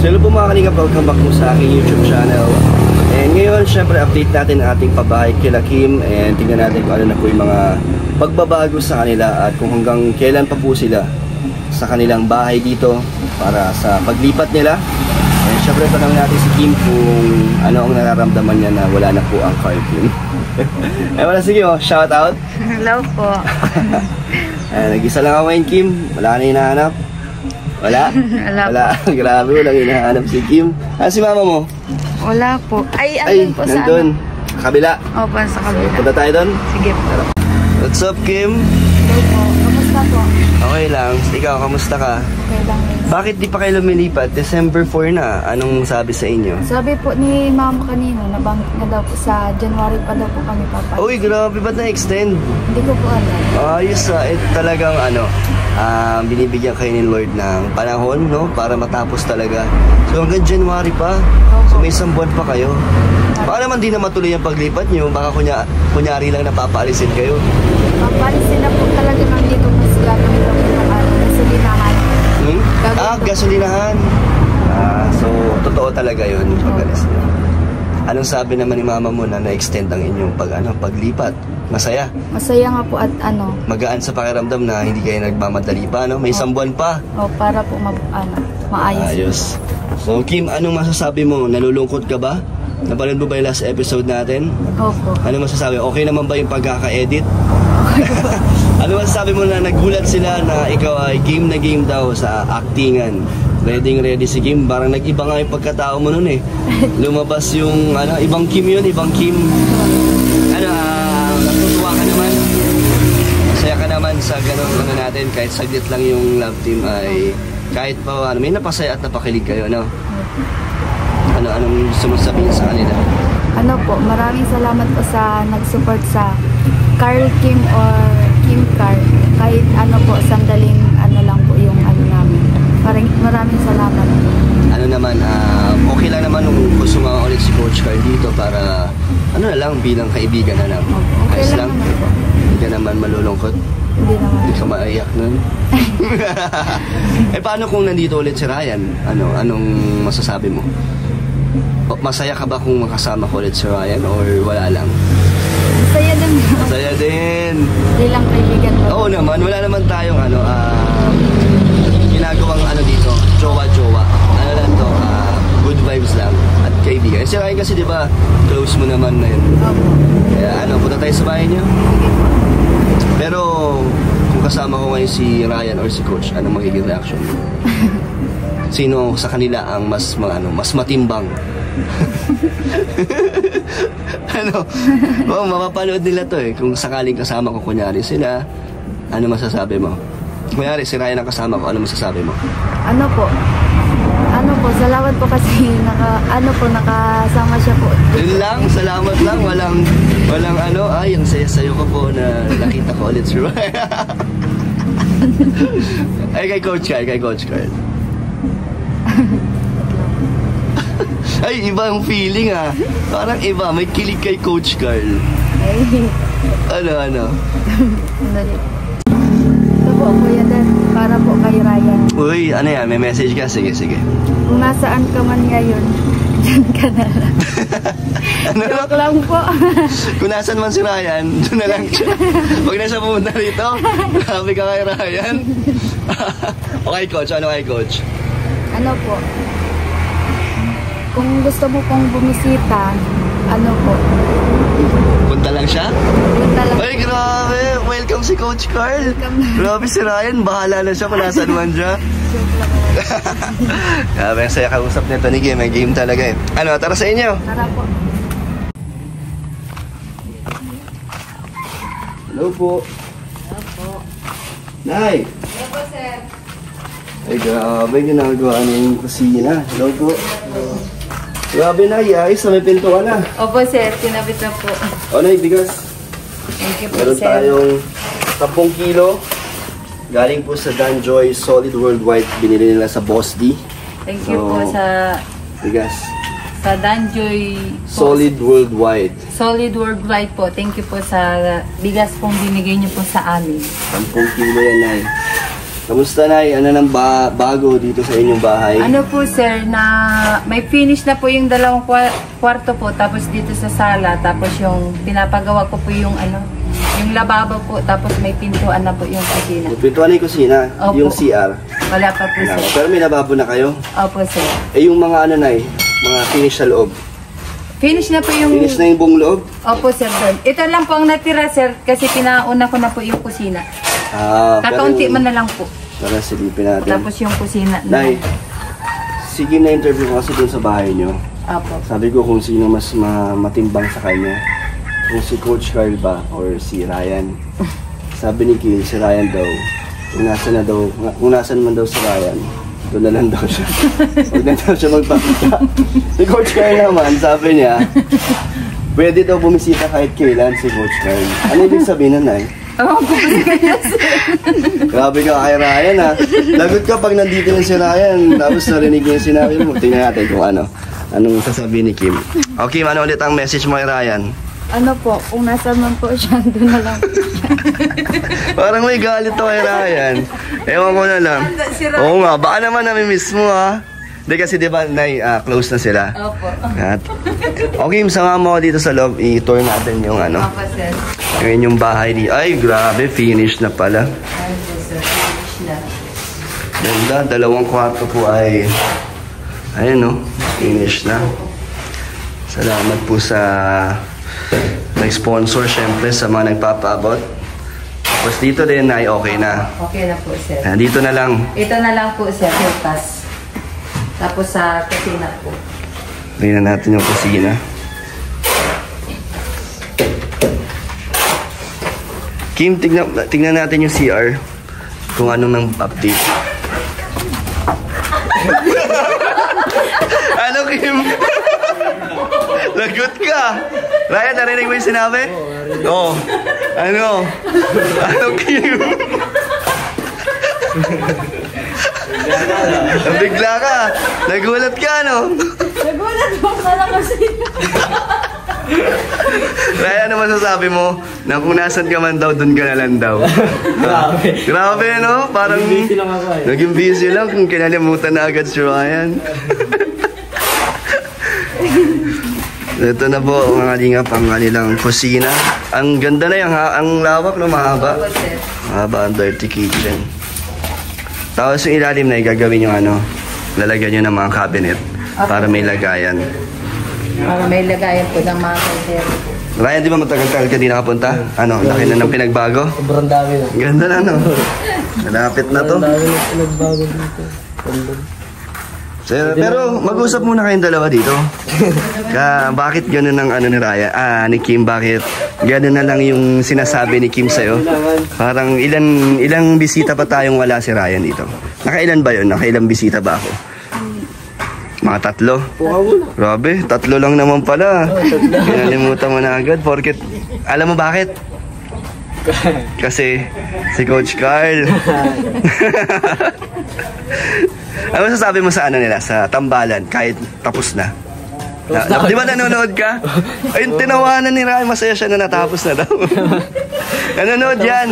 Hello po mga kalingap, welcome back po sa aking YouTube channel. And ngayon, syempre update natin ang ating pabahay kila Kim. And tingnan natin kung ano na po yung mga pagbabago sa kanila at kung hanggang kailan pa po sila sa kanilang bahay dito para sa paglipat nila. And syempre tanong natin si Kim kung ano ang nararamdaman niya na wala na po ang car Kim. Eh wala, sige oh, shout out. Hello po. Nag-isa lang ako ngayon Kim, wala na hinahanap. Wala? Wala. Grabe, walang hinahanap si Kim. Si mama mo? Wala po. Andun po sa nandun. Kabila? Opo, sa kabila. Punta tayo doon? Sige po. What's up, Kim? Hello po. Kamusta po? Okay lang. Ikaw, kamusta ka? Okay lang. Bakit di pa kayo lumilipat? December 4 na. Anong sabi sa inyo? Sabi po ni mama kanina, nabanggit na daw po sa January pa daw po kami papalit. Uy, grabe. Ba't na-extend? Hindi ko po alam. Ayos talagang binibigyan kayo ni Lord ng panahon, no? Para matapos talaga. So hanggang January pa. So may isang buwan pa kayo. Baka naman di na matuloy ang paglipat nyo. Baka kunyari lang napapaalisin kayo. Papaalisin na po talaga nandito mas gagawin lang po ng gasolinahan. Gasolinahan. So totoo talaga yun yung pag-alis nyo. Anong sabi naman ni mama mo na na-extend ang inyong paglipat? Masaya? Masaya nga po at magaan sa pakiramdam na hindi kayo nagmamadali pa, no? May isang buwan pa. Para po maayos. Ayos. So Kim, anong masasabi mo? Nalulungkot ka ba? Napanood mo ba yung last episode natin? Opo. Ano masasabi? Okay naman ba yung pagkaka-edit? Ano masasabi mo na nagulat sila na ikaw ay game na game daw sa actingan? Ready si Kim. Parang nag-iba nga yung pagkatao mo nun eh. Lumabas yung ibang Kim yun, ibang Kim. Natutuwa ka naman. Masaya ka naman sa ganun natin. Kahit saglit lang yung love team ay kahit pa may napasaya at napakilig kayo, no? Anong gusto mo sabihin sa kanila? Maraming salamat po sa nag-support sa Carl Kim or Kim Carl. Kahit sandaling lang po yung namin. Maraming salamat. Okay lang naman kung gusto nga ulit si Coach Carl dito para bilang kaibigan na lang. Okay ayos lang. Hindi ka naman malulungkot. Hindi naman. Hindi ka maiyak nun. Paano kung nandito ulit si Ryan? Anong masasabi mo? Masaya ka ba kung makasama ko ulit si Ryan or wala lang? Masaya din. Masaya din. Hindi lang kaibigan mo. Oo naman, wala naman tayong ginagawang dito, jowa-jowa. Lang to, good vibes lang at kaibigan. Si Ryan kasi diba, close mo naman na yun. Kaya punta tayo sa bahay niyo. Pero kung kasama ko ngayon si Ryan or si Coach, anong magiging reaction mo? Sino sa kanila ang mas matimbang? Mapapanood nila to eh. Kung sakaling kasama ko, kunyari sila, ano masasabi mo? Kunyari si Ryan ang kasama ko, ano masasabi mo? Salamat po kasi nakasama siya po. Yun lang, salamat lang, walang ang saya-sayo ko po na nakita ko ulit si Ryan. Kay Coach Carl. Ay, iba ang feeling Parang iba, may kilig kay Coach Carl. Ano? Ito po, Kuya Dan, para po kay Ryan. Uy, yan? May message ka? Sige. Kung nasaan ka man ngayon, dyan ka na lang. Joke lang po. Kung nasaan man si Ryan, doon na lang siya. Huwag na siya pumunta rito. Grabe ka kay Ryan. Okay, Coach. Ano kay Coach? Po? Kung gusto mo pong bumisita, punta lang siya? Punta lang. Ay, grabe. Welcome si Coach Carl. Grabe si Ryan. Bahala na siya kung nasaan man siya. Grabe, ang saya kausap nito ni Game. May game talaga eh. Tara sa inyo. Tara po. Hello po. Nay. Hello po, sir. Ay, grabe. Ginagawa ng kusina. Hello po. Grabe na, ayos na may pinto ka na. Opo, sir. Tinabit na po. Nay, bigas. Thank you po, Meron sir. tayong 10 kilo. Galing po sa Danjoy Solid Worldwide. Binili nila sa Boss D. Thank you po sa bigas. Sa Danjoy Solid Worldwide. Solid Worldwide po. Thank you po sa bigas pong binigay niyo po sa amin. 10 kilo yan, Nay. Kamusta Nay? Ano nang bago dito sa inyong bahay? Ano po sir, na may finish na po yung dalawang kwarto po, tapos dito sa sala, tapos yung pinapagawa ko po yung yung lababo po, tapos may pintuan na po yung kusina. Yung pintuan na yung kusina, Opo. yung CR. Wala pa po sir. Pero may lababo na kayo? Opo sir. Eh yung mga ano Nay, mga finish sa loob. Finish na po yung... Finish na yung buong loob? Opo sir. Ito lang po ang natira sir, kasi pinauna ko na po yung kusina. Kakaunti man na lang po. Tara, silipin natin. Tapos yung kusina. Nay, sige na interview ko kasi dun sa bahay nyo. Opo. Sabi ko kung sino mas matimbang sa kanya. Kung si Coach Carl ba or si Ryan. Sabi ni Kiel, si Ryan daw. Kung nasan man daw si Ryan, doon na lang daw siya. Huwag na daw siya magpakita. Si Coach Carl naman, sabi niya, pwede daw bumisita kahit kailan si Coach Carl. Ano ibig sabihin na, Nay? Grabe ka kay Ryan ha. Lagot ka pag nandito na si Ryan. Tapos narinig niya yung sinabi mo. Tingnan natin kung anong sasabihin ni Kim. Okay, ano ulit ang message mo kay Ryan? Ano po, kung nasa man po siya, doon na lang po siya. Parang may galit to kay Ryan. Ewan ko na lang. Oo nga, baka naman namimiss mo ha. Hindi kasi diba, Nay, close na sila. Opo. Okay, sama mo dito sa loob. I-tour natin yung Opo sir. Ngayon yung bahay ni... Ay, grabe, finish na pala. Opo sir, finish na. Ganda, dalawang kwarto po ay... Ayun no, finish na. Salamat po sa... nag-sponsor syempre sa mga nagpapaabot. Tapos dito din ay okay na. Okay na po sir. Dito na lang. Ito na lang po sir, butas. Tapos sa kusina po. Tingnan natin yung kusina. Kim, tingnan natin yung CR. Kung anong nang update. Ano, Kim? Lagot ka. Ryan, narinig mo yung sinabi? Oo. Ano? Ano, Kim? Bigla ka. Nagulat ka, no? Nagulat po pala kasi. Ryan, ano masasabi mo? Na kung nasan ka man daw, dun ka na lang daw. Grabe. Grabe, no? Parang Busy lang ako eh. naging busy lang kung kinalimutan na agad si Ryan. Ito na po, mga lingap, ang kanilang kusina. Ang ganda na yan, ha? Ang lawak, no? Mahaba. Mahaba ang dirty kitchen. Tapos yung ilalim na gagawin yung lalagyan nyo ng mga cabinet para may lagayan. Para may lagayan po ng mga kaldero. Ryan, di ba matagal-tagal ka di nakapunta? Laki na ng pinagbago? Sobrang dami na. Ganda na, no? Malapit na to. Sobrang dami na pinagbago dito. Pero mag-usap muna kayong dalawa dito. Bakit gano'n ang ni Ryan? Ni Kim, bakit gano'n na lang yung sinasabi ni Kim sa'yo? Parang ilang bisita pa tayong wala si Ryan dito? Nakailan ba yun? Nakailang bisita ba ako? Mga 3? Grabe, 3 lang naman pala. Kinalimutan mo na agad. Porket, alam mo bakit? Kasi si Coach Carl. Ano masasabi mo sa nila? Sa tambalan, kahit tapos na? Di ba nanonood ka? Ayun, tinawanan ni Ryan. Masaya siya na natapos na daw. Nanonood yan.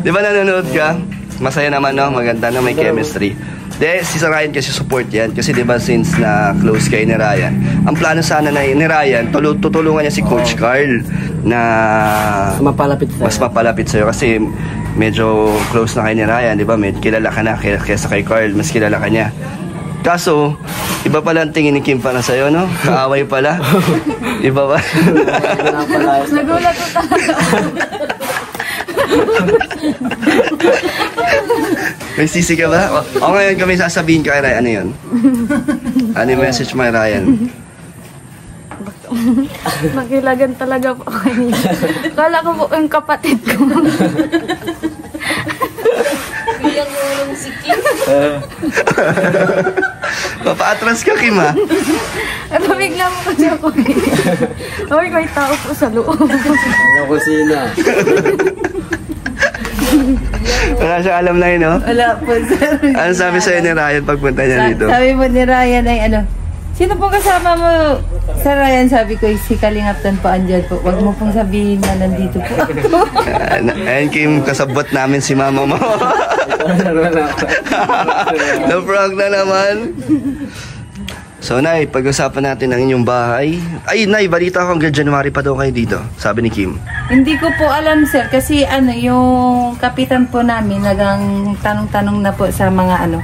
Di ba nanonood ka? Masaya naman, no? Maganda na, may chemistry. Si Ryan kasi support yan. Kasi di ba since na close kay ni Ryan, ang plano sana na ni Ryan, tutulungan niya si Coach Carl na mas mapalapit sa'yo. Kasi medyo close na kay ni Ryan, di ba? Kilala ka na kaysa kay Carl, mas kilala ka niya. Kaso, iba pala ang tingin ni Kim para sa'yo, no? Kaaway pala. Iba ba? Nagulat ko talaga. May sisi ka ba? O ngayon kami sasabihin kay Ryan, ano yun? Ano yung message mo kay Ryan? Nakilagan talaga po kayo. Kala ko po yung kapatid ko. Bigyan mo lang si Kim. Papaatras ka, Kim, ha? Bigla mo kasi ako. Ay, may tao po sa loob. Ano kusina? Wala siya alam na yun, no? Wala po sir. Ano sabi sa'yo ni Ryan pagpunta niya dito? Sabi po ni Ryan ay Sino po kasama mo? Sa Ryan, sabi ko, si Kalingaptan po andyan po. Huwag mo pong sabihin na nandito po. Ayan Kim, kasabot namin si mama mo. Na-prank na naman. So Nay, pag-usapan natin ang inyong bahay. Ay Nay, balita ko hanggang January pa daw kayo dito, sabi ni Kim. Hindi ko po alam sir, kasi yung kapitan po namin nagang tanong-tanong na po sa mga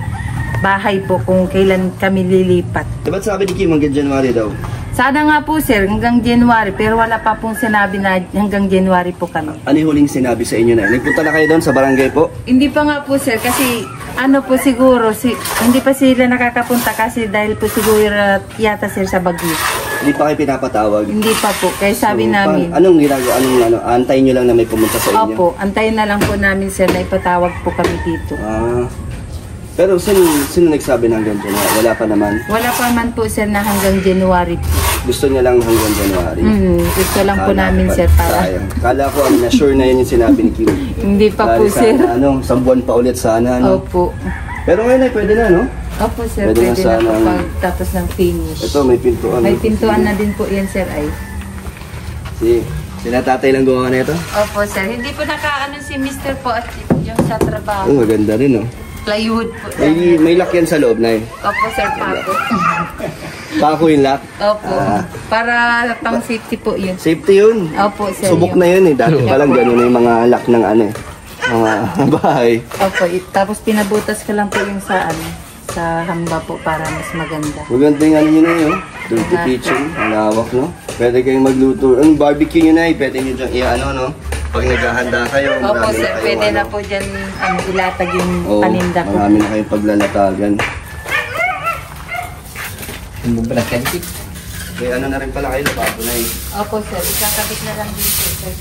bahay po kung kailan kami lilipat. Diba sabi ni Kim hanggang January daw? Sana nga po sir, hanggang January, pero wala pa pong sinabi na hanggang January po kami. Ano yung huling sinabi sa inyo na? Nagpunta na kayo doon sa barangay po? Hindi pa nga po sir, kasi po siguro, hindi pa sila nakakapunta kasi dahil po siguro yata sir sa Bagyo. Hindi pa kayo pinapatawag? Hindi pa po, kaya sabi namin. Anong ginagawa? Antayin nyo lang na may pumunta sa inyo? Opo, antayin na lang po namin sir na ipatawag po kami dito. Pero sino nagsabi na hanggang January? Wala pa naman? Wala pa man po sir na hanggang January po. Gusto niya lang hanggang January? Gusto lang po namin sir para. Kala ko na sure na yun yung sinabi ni Kim. Hindi pa po sir. Isang buwan pa ulit sana. Opo. Pero ngayon ay pwede na, no? Opo sir, pwede na po pagtapos ng finish. Ito may pintuan. May pintuan na din po yan sir ay. Sila tatay lang gawa na ito? Opo sir, hindi po nakaano si Mr. po at yung sa trabaho. Maganda rin, no? Plywood po. May lock yan sa loob na Opo sir, pako. Pako yung lock? Opo. Para pang safety po yun. Safety yun? Opo sir. Subok na yun eh. Dati pa lang gano'n na yung mga lock ng mga bahay. Opo. Tapos pinabutas ko lang po yung sa hamba po para mas maganda. Maganda yung nyo na yun. Dirty kitchen. Malawak, no? Pwede kayong magluto. Ang barbecue nyo na pwede nyo dyan no? Pag naghahanda kayo, opo sir, pwede na po dyan ilatag yung paninda ko. Marami na kayong paglalatagan. Kaya na rin pala kayo, nabago na Opo sir, ikakabit na lang dito sir.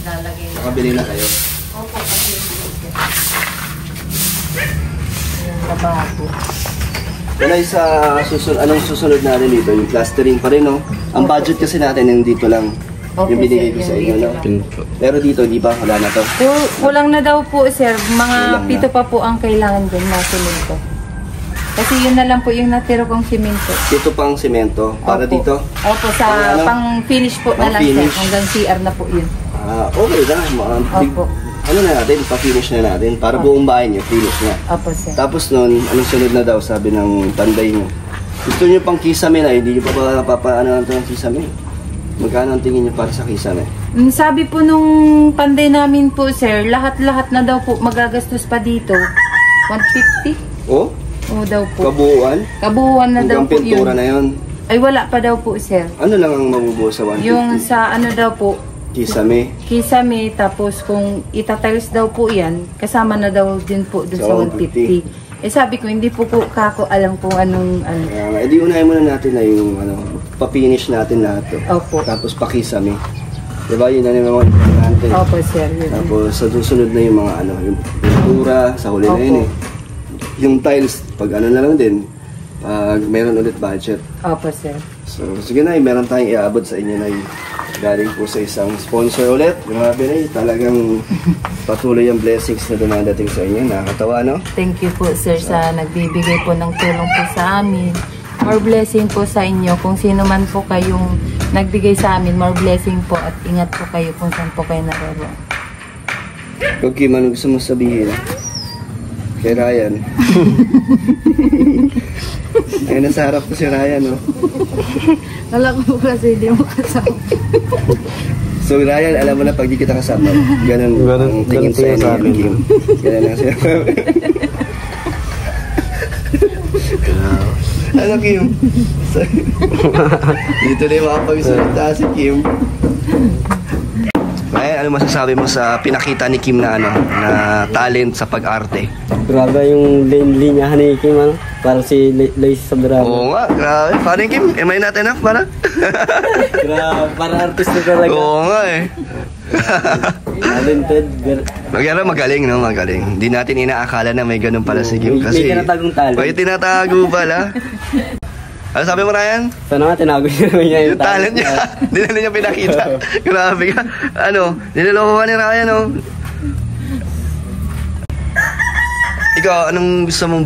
Lalagay na. Nakabili na kayo? Opo, kabili dito. Yung lababo. Wala sa anong susunod natin dito? Yung plastering pa rin, no? Ang budget kasi natin yung dito lang. Okay, yung binigay ko sir, sa inyo, no? Pero dito, di ba? Wala na to. Kulang na daw po, sir. Mga pito pa po ang kailangan din na simento. Kasi yun na lang po yung natiro kong simento. Dito pang simento? Para Opo. dito? Opo, sa pang-finish po na lang, sir. Hanggang CR na po yun. Okay lang. Opo. Ano na natin? Pa-finish na natin. Para buong bahay nyo, finish na. Opo, sir. Tapos nun, anong sunod na daw, sabi ng panday nyo? Gusto nyo pang kisame na, hindi nyo pa papaano ng kisame? Magkano ang tingin niyo para sa kisame? Sabi po nung panday namin po, sir, lahat-lahat na daw po magagastos pa dito. 150? Oh? Oo daw po. Kabuuan? Kabuuan na daw po yun. Pintura na yun? Ay, wala pa daw po, sir. Ano lang ang mabubuo sa 150? Yung sa daw po, kisame? Kisame, tapos kung itatiles daw po yan, kasama na daw din po dun sa 150. Sabi ko, hindi po kako alam kung anong Edi unahin muna natin na yung pa-finish natin lahat to. Opo. Tapos pakisame. Diba yun na yung mga importante. Opo, sir. Yun. Tapos sa susunod na yung mga yung pintura, sa huli na yun eh. Yung tiles, pag na lang din, pag meron ulit budget. Opo, sir. So, sige na, meron tayong iaabot sa inyo na galing po sa isang sponsor ulit. Grabe na talagang patuloy ang blessings na dumadating sa inyo. Nakakatawa, no? Thank you po, sir, sa nagbibigay po ng tulong po sa amin. More blessing po sa inyo. Kung sino man po kayong nagbigay sa amin, more blessing po at ingat po kayo kung saan po kayo naroon. Okay, ano gusto mo sabihin? Kay Ryan. Ayun, nasa harap ko si Ryan, no? Wala ko kasi hindi mo kasama. So Ryan, alam mo na pag di kita kasama, ganun ang tingin sa amin, Kim. Ganun lang siya. Ano, Kim? Dito na yung makapagsalita si Kim. Ryan, ano masasabi mo sa pinakita ni Kim na na talent sa pag-arte? Grabe yung linyahan ni Kim, para si Lace sa drama. Oo nga, grabe. Paano yung Kim? Am I not enough para? Grabe, para artista talaga. Oo nga eh. Talented. Magaling, no? Magaling. Hindi natin inaakala na may ganun pala si Kim. May Kasi tinatagong talent. may tinatago pala. Ano sabi mo, Ryan? Sana nga, tinago niya Yung talent niya. Hindi na niya pinakita. Grabe ka. Niloloko ka ni Ryan, no? Ikaw, anong gusto mong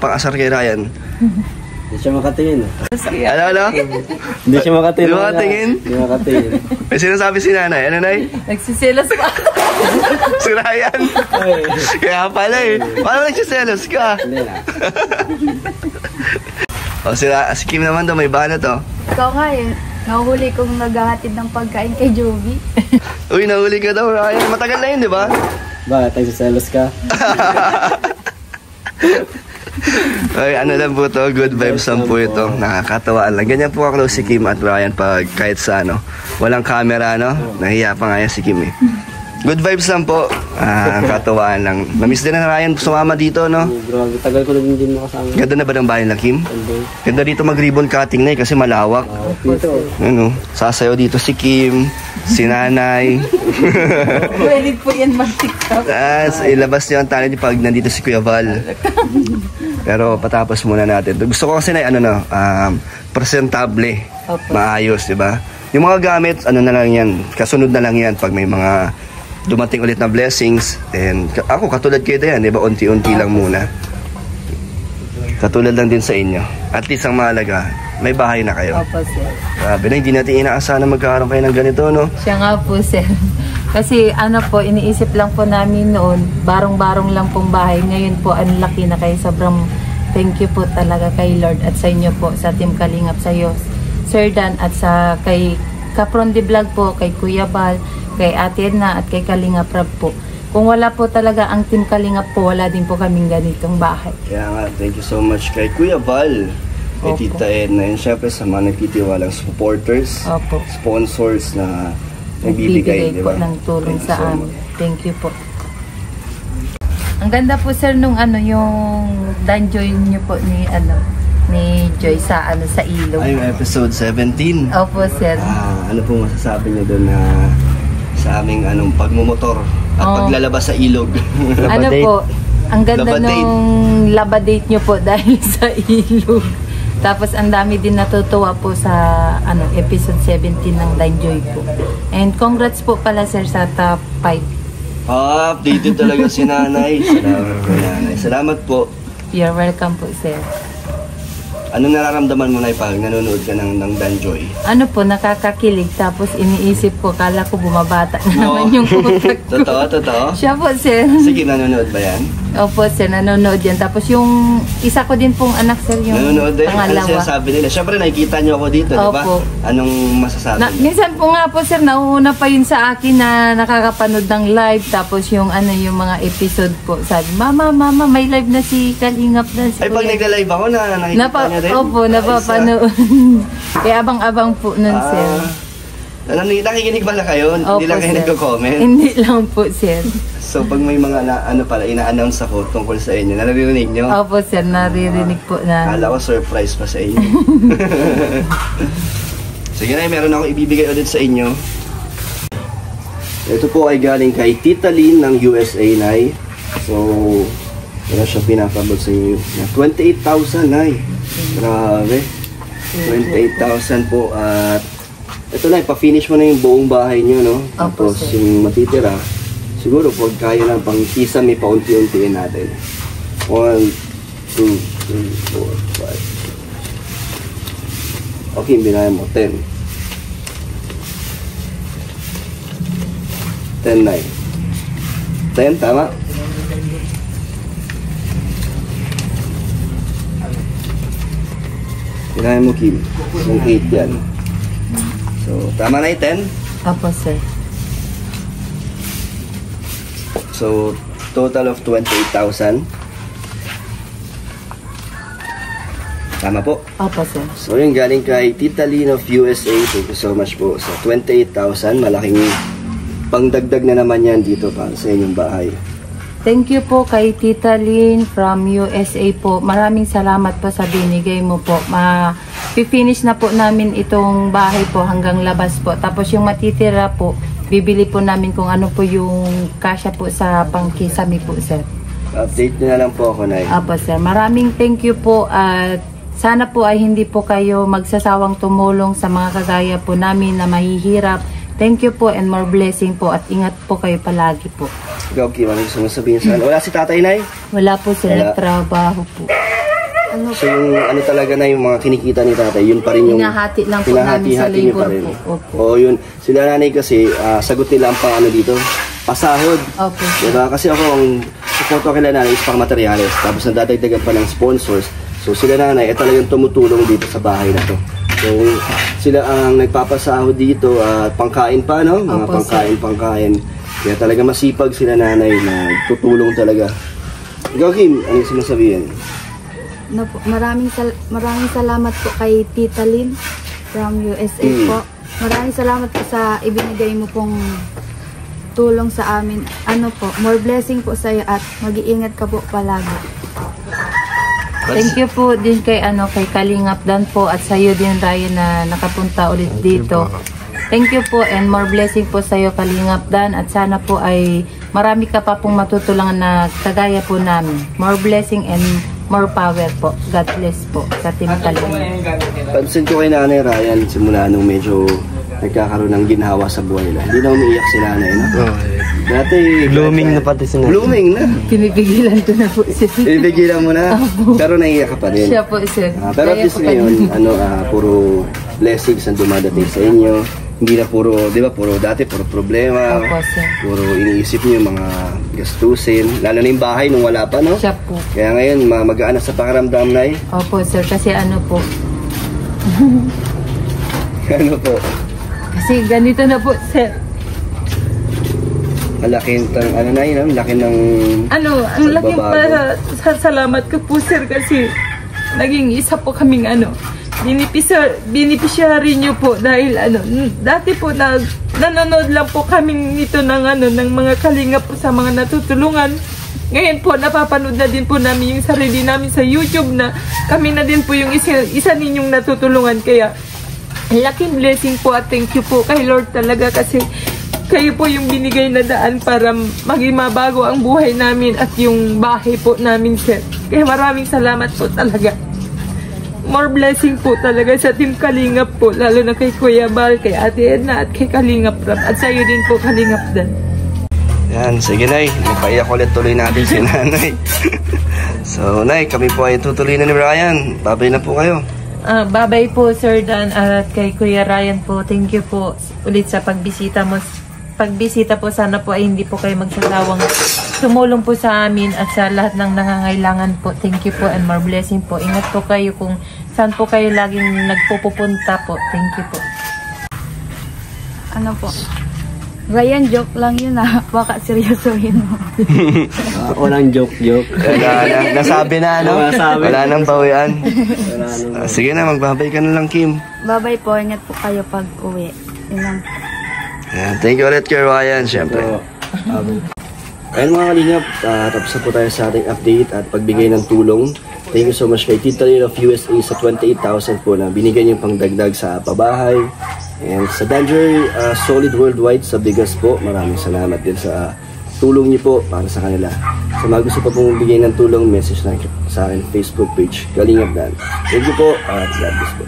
pang-asar kay Ryan? Hindi siya makatingin. Ano? Hindi siya makatingin. Hindi makatingin? Hindi makatingin. May sinasabi si nanay. Ano, nay? Nagsiselos pa. Si Ryan. Kaya pala eh. Paano nagsiselos ka? Hindi na. O si Kim naman daw, may bana to. Ikaw nga yun. Nahuli kong naghahatid ng pagkain kay Joby. Uy, nahuli ka daw, Ryan. Matagal na yun, di ba? Bakit? Nagsiselos ka? Ay, ano lang po to, good vibes lang po ito. Nakakatawaan lang. Ganyan po ka-close si Kim at Ryan pag kahit sa ano. Walang camera, no? Nahiya pa nga yan si Kim eh. Good vibes lang po. Katawaan lang. Namiss din na Ryan sumama dito, no? Grabe, tagal ko na din makasama. Ganda na ba ng bahay ng Kim? Ganda dito mag-ribbon cutting na eh, kasi malawak. Dito. Ano, sasayaw dito si Kim, si nanay. Pwede po yan mag-tiktok. Ilabas niyo ang talent niyo pag nandito si Kuya Val. Pero patapos muna natin. Gusto ko kasi na presentable, maayos, di ba? Yung mga gamit, ano na lang yan, kasunod na lang yan pag may mga dumating ulit na blessings. And ako, katulad kayo din, di ba? Unti-unti lang muna. Katulad lang din sa inyo. At least ang mahalaga, may bahay na kayo. Opo, sir. Grabe na, hindi natin inaasahan na magkakaroon kayo ng ganito, no? Siya nga po, sir. Kasi ano po, iniisip lang po namin noon, barong-barong lang pong bahay. Ngayon po, ang laki na kayo. Sobrang thank you po talaga kay Lord at sa inyo po, sa Team Kalingap, sa iyo, Sir Dan, at sa kay Kapron de Vlog po, kay Kuya Bal, kay Ate Edna, at kay Kalingap Rab po. Kung wala po talaga ang Team Kalingap po, wala din po kaming ganitong bahay. Kaya nga, thank you so much kay Kuya Val, kay Opo. Tita Edna, and syempre sa mga nagtitiwalang supporters, Opo. sponsors na Nagbibigay nagbibigay, di po ba? ng tulong Thank you sa so amin. much. Thank you po. Ang ganda po, sir, nung yung danjoy niyo po ni Joy sa sa ilog. Ay, yung episode 17. Opo, sir. Ano po masasabi niyo doon na sa aming pagmumotor at paglalabas sa ilog? Ano Labadate. po, ang ganda Labadate. nung labadate nyo po dahil sa ilog. Tapos ang dami din natutuwa po sa episode 17 ng Danjoy po. And congrats po pala, sir, sa top 5. Updated talaga si nanay. Salamat po, nanay. Salamat po. You're welcome po, sir. Anong nararamdaman mo na pag nanonood ka ng Danjoy? Ano po, nakakakilig. Tapos iniisip ko, kala ko bumabata na Oo. naman yung utak ko. Totoo? Siya po, sir. Sige, nanonood ba yan? Opo, sir, nanonood yan. Tapos yung isa ko din pong anak, sir, yung Nanonood din? Ano pangalawa. sinasabi nila? Siyempre, nakikita niyo ako dito, di ba? Opo. Anong masasabi niyo? Minsan po nga po, sir, nauuna pa yun sa akin na nakakapanood ng live. Tapos yung yung mga episode po. Sabi, Mama, may live na si Kalingap na si Ay, pag Kuya." nagla-live ako, nakikita niya rin? Opo, napapanood. Kaya abang-abang po nun, sir. Nakikinig ba na kayo? Hindi lang kayo sir. nagko-comment? Hindi lang po, sir. So, pag may mga ina-announce ako tungkol sa inyo, naririnig nyo? Opo, sir, naririnig po na. Kala ko surprise pa sa inyo. Sige na, meron akong ibibigay ulit sa inyo. Ito po ay galing kay Tita Lynn ng USA, Nay. So, wala siya pinapabot sa inyo. 28,000, Nay. Grabe. 28,000 po. At ito na, pa-finish mo na yung buong bahay nyo, no? Opo, Tapos sir. yung matitira, siguro po kaya na pang kisame paunti-untiin natin. 1, 2, 3, 4, 5. Okay, binayan mo. 10. 10, 9. 10, tama? Binayan mo, Kim. Yung 8 yan. So, tama na yung 10? Opo, sir. So, total of 28,000. Tama po. Opo, sir. So, yun galing kay Tita Lynn of USA. Thank you so much po. So, 28,000. Malaking pangdagdag na naman yan dito para sa inyong bahay. Thank you po kay Tita Lynn from USA po. Maraming salamat po sa binigay mo po. Ma-finish na po namin itong bahay po hanggang labas po. Tapos yung matitira po, bibili po namin kung ano po yung kasya po sa pangkisami po, sir. Update nyo na lang po ako, Nay. Apo, sir. Maraming thank you po at sana po ay hindi po kayo magsasawang tumulong sa mga kagaya po namin na mahihirap. Thank you po and more blessing po at ingat po kayo palagi po. Ikaw, Kim, ano gusto mo sabihin sa Wala si tatay, Nay? Wala po sila Wala. trabaho po. Ano So yung ano talaga na yung mga kinikita ni tatay, yun pa rin yung Hinahati lang po namin sa hinahati-hati niyo labor pa rin. po. Opo. Oo, yun. Sila nanay kasi, sagot nila ang pang ano dito, pasahod. Opo, sir. Diba? Kasi ako, ang support ko kila nanay is pang materials. Tapos nadadagdagan pa ng sponsors. So sila nanay, talagang tumutulong dito sa bahay na to. So sila ang nagpapasahod dito at pangkain pa, no? Mga Opo, pangkain. Kaya talaga masipag sila nanay na tutulong talaga. Ikaw, Kim, anong sinasabihin? No po, maraming salamat po kay Tita Lynn from USA po. Maraming salamat po sa ibinigay mo pong tulong sa amin. Ano po, more blessing po sa iyo at mag-iingat ka po palagi. Thank you po din kay Kalingap Dan po at sa iyo din, Ryan, na nakapunta ulit dito. Thank you po and more blessing po sa iyo, Kalingap Dan, at sana po ay marami ka pa pong matutulungan na kagaya po namin. More blessing and more power po. God bless po sa Team Kalingap. Pansin ko kay Nanay Ryan, simula nung medyo nagkakaroon ng ginhawa sa buhay nila. Hindi na umiiyak si Nanay, no? Dati, Blooming na pati si Nanay. blooming na. Pinipigilan ko na po siya. Ibigilan mo na, pero naiiyak ka pa rin. Siya po, sir. Pero at Kaya least po ngayon, puro blessings ang dumadating sa inyo. Hindi na puro, di ba, dati puro problema. Opo, sir. Puro iniisip niyo yung mga gastusin. Lalo na yung bahay nung wala pa, no? Siya po. Kaya ngayon, magaan na sa pakiramdam, Nay. Opo, sir. Kasi ano po. Ano po? Kasi ganito na po, sir. Ang laki ng, Nay, no? Laki ng... Ang laking salamat ko po, sir, kasi naging isa po kaming beneficiary nyo po dahil dati po nanonood lang po kaming nito ng mga kalinga po sa mga natutulungan. Ngayon po napapanood na din po namin yung sarili namin sa YouTube na kami na din po yung isa ninyong natutulungan. Kaya laking blessing po at thank you po kay Lord talaga kasi kayo po yung binigay na daan para maging mabago ang buhay namin at yung bahay po namin, sir. Kaya maraming salamat po talaga. More blessing po talaga sa Team Kalingap po, lalo na kay Kuya Bal, kay Ate Edna at kay Kalingap Ram. At sa'yo din po, Kalingap Dan. Yan, sige, Nay. Napaiyak ulit tuloy natin si Nanay. So, Nay, kami po ay tutuloy na ni Ryan. Babay na po kayo. Babay po, Sir Dan, at kay Kuya Ryan po. Thank you po ulit sa pagbisita mo. Pagbisita po, sana po ay hindi po kayo magsasawang tumulong po sa amin at sa lahat ng nangangailangan po. Thank you po and more blessing po. Ingat po kayo kung saan po kayo laging nagpupunta po. Thank you po. Ano po? Ryan, joke lang yun baka seryosohin mo. Walang joke. Nasabi na, no? Wala nang bawian. Sige na, magbabay ka na lang, Kim. Bye-bye po, ingat po kayo pag uwi. Yun lang. Yan, thank you ulit kay Ryan, syempre. Ayun mga kalingap, tapos na po tayo sa ating update at pagbigay ng tulong. Thank you so much kay Tita Lynn of USA sa 28,000 po na binigay niyong pangdagdag sa pabahay. And sa Danger Solid Worldwide sa Bigas po, maraming salamat din sa tulong niyo po para sa kanila. Sa mga gusto pa pong bigay ng tulong, message na sa akin Facebook page, Kalingap Dan. Thank you po at God bless po.